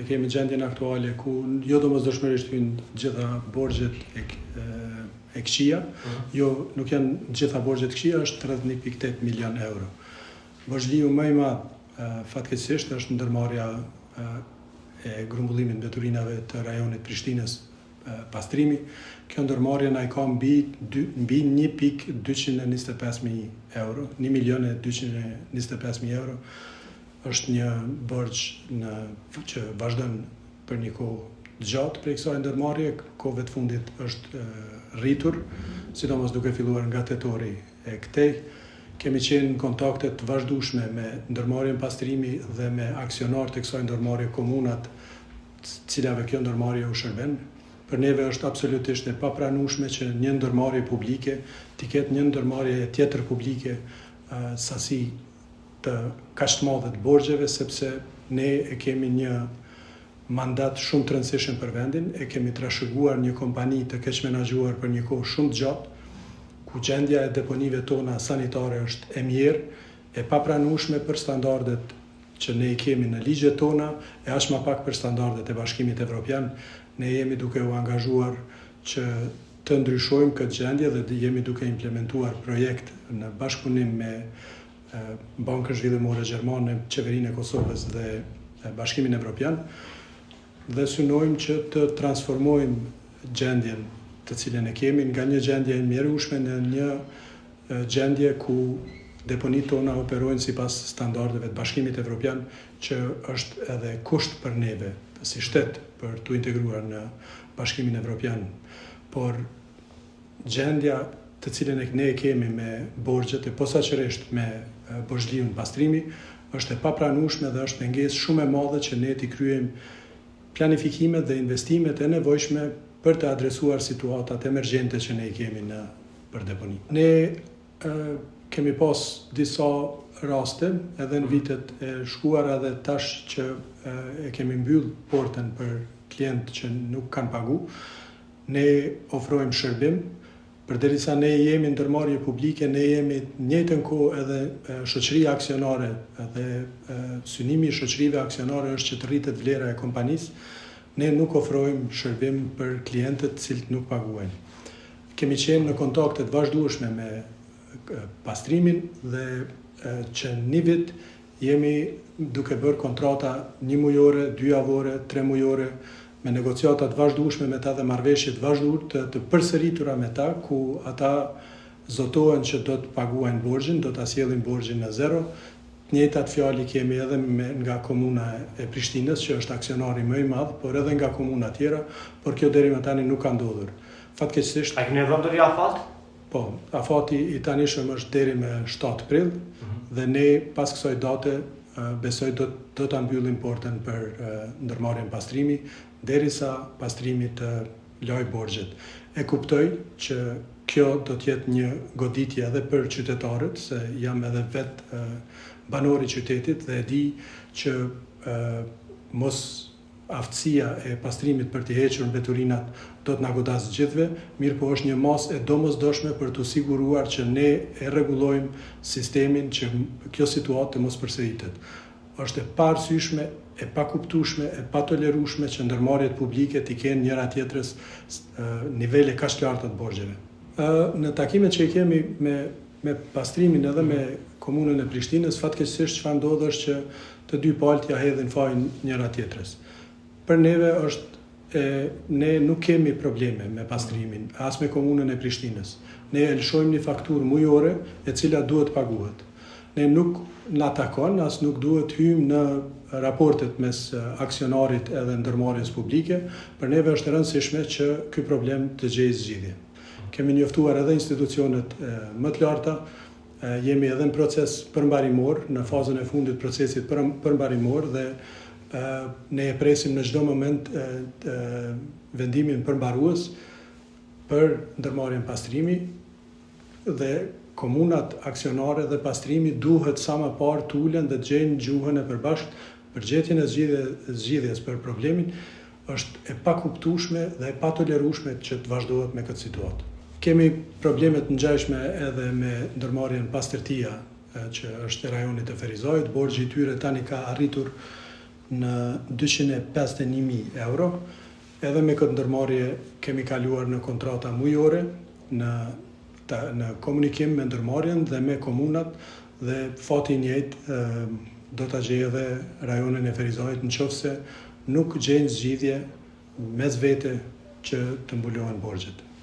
Kemi gjendjen aktuale ku jo domosdoshmërisht hynë gjitha borxhet e këqija, nuk janë gjitha borxhet këqija, është 31.8 milion euro. Borxhliu më i madh fatkeqësisht është ndërmarrja e grumbullimit mbeturinave të rajonit Prishtinës, pastrimi. Kjo ndërmarrje na i ka mbi 1.225.000 euro, 1.225.000 euro. Është një borxh që vazhdon për një kohë gjatë prej kësaj ndërmarrje, kohëve të fundit është rritur, sidomos duke filluar nga tetori e këtej. Kemi qenë në kontakte të vazhdueshme me ndërmarrjen pastrimi dhe me aksionar të kësaj ndërmarrje, komunat, cilave kjo ndërmarrje u shërben. Për neve është absolutisht e papranueshme që një ndërmarrje publike të ketë një ndërmarrje tjetër publike sasi të kaq të madhe të borxheve, sepse ne e kemi një mandat shumë të rëndësishëm për vendin, e kemi trashëguar një kompani të keq menaxhuar për një kohë shumë të gjatë, ku gjendja e deponive tona sanitare është e mirë, e papranueshme për standardet që ne i kemi në ligjet tona, e aq më pak për standardet e Bashkimit Evropian. Ne jemi duke u angazhuar që të ndryshojmë këtë gjendje dhe jemi duke implementuar projekt në bashkëpunim me Bankën Zhvillimore Gjermane, Qeverinë e Kosovës dhe Bashkimin Evropian, dhe synojmë që të transformojmë gjendjen të cilën e kemi nga një gjendje e mjerueshme në një gjendje ku deponitë tona operojnë sipas standardeve të Bashkimit Evropian, që është edhe kusht për neve si shtet për të integruar në Bashkimin Evropian. Por gjendja të cilën ne e kemi me borxhet e posaçërisht me borxhliun pastrimi është e papranueshme dhe është pengesë shumë e madhe që ne t'i kryejmë planifikimet dhe investimet e nevojshme për të adresuar situatat emergjente që ne i kemi për deponi. Ne kemi pas disa raste edhe në vitet e shkuara dhe tash që e kemi mbyll portën për klientë që nuk kanë pagu. Ne ofrojmë shërbim, përderisa ne jemi ndërmarrje publike, ne jemi në njëjtën kohë edhe shoqëria aksionare, dhe synimi i shoqërive aksionare është që të rritet vlera e kompanisë. Ne nuk ofrojmë shërbim për klientët të cilët nuk paguajnë. Kemi qenë në kontakte të vazhdueshme me pastrimin dhe që një vit jemi duke bërë kontrata 1 mujore, 2 javore, 3 mujore, me negociatat vazhdueshme me ta dhe marrëveshje të vazhdueshme të përsëritura me ta, ku ata zotohen që do të paguajnë borxhin, do ta sjellin borxhin në zero. Të njëjtat fjalë kemi edhe nga komuna e Prishtinës, që është aksionari më i madh, por edhe nga komuna tjera, por kjo deri më tani nuk ka ndodhur. Fatkeqësisht. A keni dhënë deri afat? Po, afati i tanishëm është deri me 7 prill, dhe ne pas kësaj date besoj do ta mbyllim portën për ndërmarrjen pastrimi, derisa pastrimi të laj borxhet. E kuptoj që kjo do të jetë një goditje edhe për qytetarët, se jam edhe vetë banori i qytetit dhe e di që mos aftësia e pastrimit për të hequr mbeturinat do të na godasë gjithëve, mirë po është një masë e domosdoshme për të siguruar që ne e rregullojmë sistemin që kjo situatë të mos përsëritet. Është e paarsyeshme, e pakuptueshme, e patolerueshme që ndërmarrjet publike t'i kenë njëra tjetrës nivele kaq të larta të borxheve. Në takimet që i kemi me pastrimin edhe me komunën e Prishtinës, fatkeqësisht çfarë ndodh është që të dy palët ja hedhin fajin njëra tjetrës. Për neve ne nuk kemi probleme me pastrimin, as me komunën e Prishtinës. Ne e lëshojmë një fakturë mujore e cila duhet paguhet. Ne nuk na takon, as nuk duhet hyjmë në raportet mes aksionarit edhe ndërmarrjes publike. Për neve është e rëndësishme që ky problem të gjejë zgjidhje. Kemi njoftuar edhe institucionet më të larta, jemi edhe në proces përmbarimor, në fazën e fundit procesit përmbarimor, dhe ne e presim në çdo moment vendimin përmbarues për ndërmarrjen pastrimi, dhe komunat aksionare dhe pastrimi duhet sa më parë të ulen dhe të gjejnë gjuhën e përbashkët për gjetjen e zgjidhjes për problemin. Është e pakuptueshme dhe e patolerueshme që të vazhdohet me këtë situatë. Kemi probleme të ngjashme edhe me ndërmarrjen pas tërtia, që është e rajonit të Ferizajit. Borxhi i tyre tani ka arritur në 251.000 euro. Edhe me këtë ndërmarrje kemi kaluar në kontrata mujore, në komunikim me ndërmarrjen dhe me komunat, dhe fati i njëjtë do ta gjejë edhe rajonin e Ferizajit nëse nuk gjejnë zgjidhje mes vete që të mbulohen borxhet.